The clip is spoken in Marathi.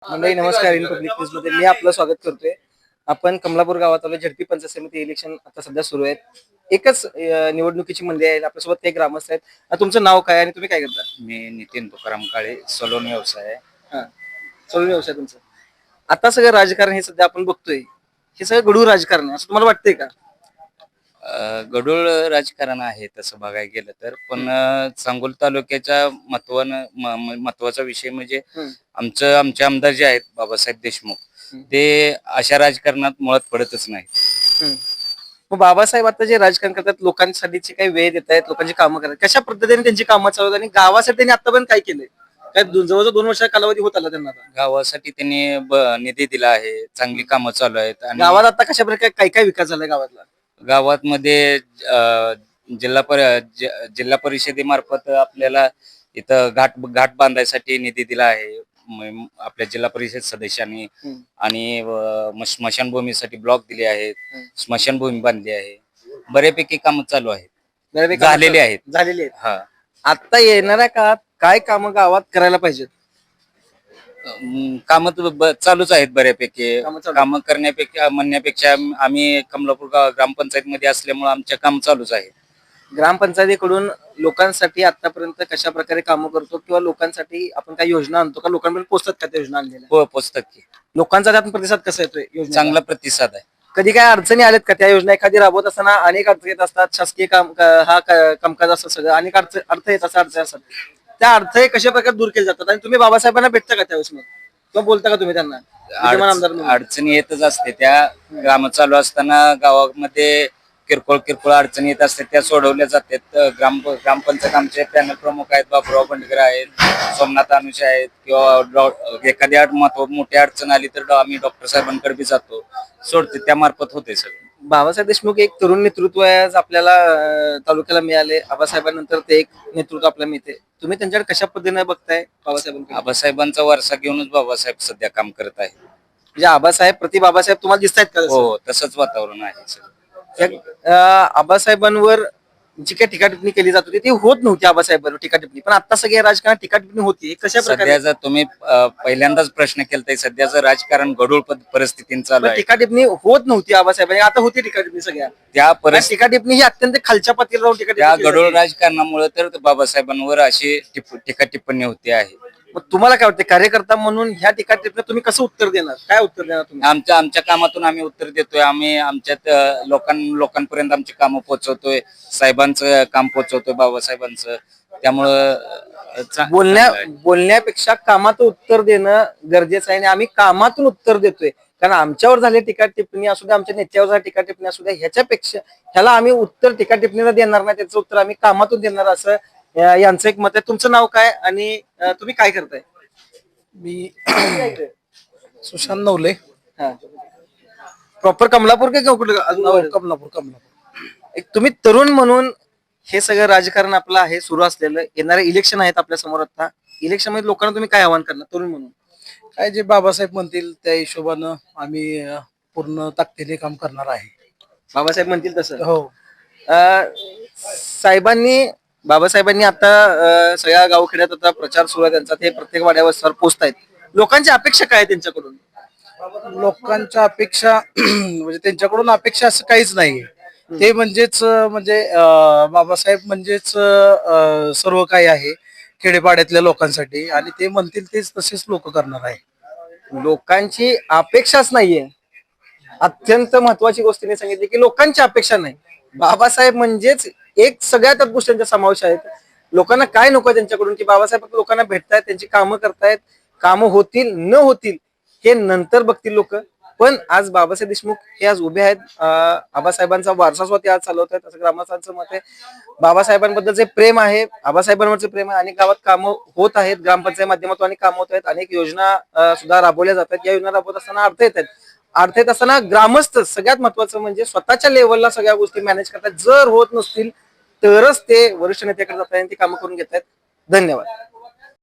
मंडळी नमस्कार. इन पब्लिक न्यूज मध्ये मी आपलं स्वागत करतोय. आपण कमलापूर गावात आलो. झडपी पंचायत समिती इलेक्शन आता सध्या सुरू आहेत. एकच निवडणुकीची मंडळी आहे. आपल्यासोबत काही ग्रामस्थ आहेत. तुमचं नाव काय आणि तुम्ही काय करता? मी नितीन तुकाराम काळे, सलोन व्यवसाय आहे. हा, चालू व्यवसाय तुमचा. आता सगळं राजकारण हे सध्या आपण बघतोय, हे सगळं गढूळ राजकारण आहे असं तुम्हाला वाटतंय का? गढूळ राजकारण आहे तसं बघायला गेलं तर, पण सांगोल तालुक्याच्या महत्वाचा विषय म्हणजे आमचे आमदार जे आहेत बाबासाहेब देशमुख, ते अशा राजकारणात मुळात पडतच नाही. मग बाबासाहेब आता जे राजकारण करतात, लोकांसाठीची काही वेळ देत आहेत, लोकांची कामं करतात, कशा पद्धतीने त्यांची कामं चालू आहेत आणि गावासाठी त्यांनी आतापर्यंत काय केलंय? काय जवळजवळ 2 वर्षाचा कालावधी होत आला त्यांना. गावासाठी त्यांनी निधी दिला आहे, चांगली कामं चालू आहेत. आणि गावात आता कशा प्रकारे काय काय विकास झालाय गावातला? गावातमध्ये जिल्हा परिषदेमार्फत आपल्याला इथं घाट बांधायसाठी निधी दिला आहे आपल्या जिल्हा परिषद सदस्यांनी. आणि स्मशानभूमीसाठी ब्लॉक दिले आहेत, स्मशानभूमी बांधली आहे. बऱ्यापैकी काम चालू आहेत, झालेली आहेत. हा, आता येणाऱ्या काळात काय कामं गावात करायला पाहिजेत? काम चालूच आहेत बऱ्यापैकी. कामं करण्यापेक्षा म्हणण्यापेक्षा आम्ही कमलापूर ग्रामपंचायत मध्ये असल्यामुळे आमच्या काम चालूच आहे. ग्रामपंचायतीकडून लोकांसाठी आतापर्यंत कशा प्रकारे कामं करतो किंवा लोकांसाठी आपण काही योजना आणतो का? लोकांपर्यंत पोहोचतात का त्या योजना आणलेल्या? हो, पोचतात की. लोकांचा त्यातून प्रतिसाद कसा येतोय योजना? चांगला प्रतिसाद आहे. कधी काय अडचणी आल्यात का? त्या योजना एखादी राबवत असताना अनेक अडचणी येत असतात. शासकीय कामकाज असं सगळं अनेक अर्थ येत असतात, अडचणी असतात. त्या अडथळे कशा प्रकारे दूर केले जातात आणि तुम्ही बाबासाहेबांना भेटता का त्यावेळेस मग, किंवा बोलता का तुम्ही त्यांना? अडचणी येतच असते. त्या ग्राम चालू असताना गावामध्ये किरकोळ अडचणी येत असतात, त्या सोडवल्या जातात. ग्रामपंचायत आमचे पॅनल प्रमुख आहेत, बाबुराव बंडकर आहेत, सोमनाथ अनुषे आहेत. किंवा एखादी मोठी अडचण आली तर आम्ही डॉक्टर साहेबांकडे बी जातो, सोडते, त्या मार्फत होते सगळं. बाबासाहेब देशमुख एक तरुण नेतृत्व आज आपल्याला तालुक्याला मिळाले. आबासाहेबांनंतर ते एक नेतृत्व आपल्याला मिळते. तुम्ही त्यांच्याकडे कशा पद्धतीने बघताय? आबासाहेबांचा वारसा घेऊनच बाबासाहेब सध्या काम करत आहे. म्हणजे आबासाहेब प्रति बाबासाहेब तुम्हाला दिसतायत का? हो, तसंच वातावरण आहे. आबासाहेबांवर जी काही टीकाटिप्पणी केली जात होती ती होत नव्हती आबासाहेबांवर टीकाटिप्पणी, पण आता सगळ्या राजकारणात टीकाटिप्पणी होती. कशा प्रकारे? सध्याचा तुम्ही पहिल्यांदाच प्रश्न केलाय, सध्याचं राजकारण गढूळ परिस्थितीत चालू आहे. टीकाटिप्पणी होत नव्हती आबासाहेबांनी, आता होती टीकाटिप्पणी. सगळ्या त्या टीकाटिप्पणी ही अत्यंत खालच्या पातळीवर राहून त्या गढूळ राजकारणामुळे तर बाबासाहेबांवर अशी टीका टिप्पणी होते आहे. मग तुम्हाला काय वाटतं, कार्यकर्ता म्हणून ह्या टीकाटिप्पणी तुम्ही कसं उत्तर देणार? काय उत्तर देणार तुम्ही? आमच्या कामातून आम्ही उत्तर देतोय. आम्ही आमच्यात लोकांपर्यंत आमची कामं पोहोचवतोय, साहेबांचं काम पोहोचवतोय, बाबासाहेबांचं. त्यामुळं बोलण्यापेक्षा कामातून उत्तर देणं गरजेचं आहे आणि आम्ही कामातून उत्तर देतोय. कारण आमच्यावर झाले टीका टिप्पणी असू द्या, आमच्या नेत्यावर झाले टीका टिप्पणी असू द्या, ह्याच्यापेक्षा ह्याला आम्ही उत्तर टीका टिप्पणीला देणार नाही, त्याचं उत्तर आम्ही कामातून देणार, असं यांचं एक मत आहे. तुमचं नाव काय आणि तुम्ही काय करताय? मी सुशांत नवले. प्रॉपर कमलापूर का कमलापूर. एक तुम्ही तरुण म्हणून हे सगळं राजकारण आपलं आहे सुरू असलेलं. येणारे इलेक्शन आहेत आपल्या समोर. आता इलेक्शन मध्ये लोकांना तुम्ही काय आवाहन करणार तरुण म्हणून? काय जे बाबासाहेब म्हणतील त्या हिशोबानं आम्ही पूर्ण ताकदीने काम करणार आहे. बाबासाहेब म्हणतील तसं? हो. बाबासाहेबांनी आता सगळ्या गावखेड्यात आता प्रचार सुरू आहे त्यांचा. ते प्रत्येक वाड्यावर सर पोहोचतायत. लोकांची अपेक्षा काय आहे त्यांच्याकडून? लोकांच्या अपेक्षा म्हणजे त्यांच्याकडून अपेक्षा असं काहीच नाही. ते म्हणजेच बाबासाहेब म्हणजेच सर्व काही आहे खेडेपाड्यातल्या लोकांसाठी, आणि ते म्हणतील तेच तसेच लोक करणार आहे. लोकांची अपेक्षाच नाहीये. अत्यंत महत्वाची गोष्ट मी सांगितली की लोकांची अपेक्षा नाही. बाबासाहेब म्हणजेच एक सगळ्यात गोष्टींचा समावेश आहे. लोकांना काय नको त्यांच्याकडून की बाबासाहेब लोकांना भेटतायत, त्यांची कामं करतायत. कामं होतील न होतील हे नंतर बघतील लोक. पण आज बाबासाहेब देशमुख हे आज उभे आहेत. आबासाहेबांचा वारसा स्वतः आज चालवत आहेत असं ग्रामस्थांचं मत आहे. बाबासाहेबांबद्दल जे प्रेम आहे, आबासाहेबांवरचे प्रेम आहे. अनेक गावात कामं होत आहेत, ग्रामपंचायत माध्यमातून अनेक कामं होत आहेत. अनेक योजना सुद्धा राबवल्या जातात. या योजना राबवत असताना अर्थ येत असताना ग्रामस्थ सगळ्यात महत्वाचं म्हणजे स्वतःच्या लेवलला सगळ्या गोष्टी मॅनेज करतात. जर होत नसतील तरच ते वरिष्ठ नेत्याकडे जातात आणि ती कामं करून घेतात. धन्यवाद.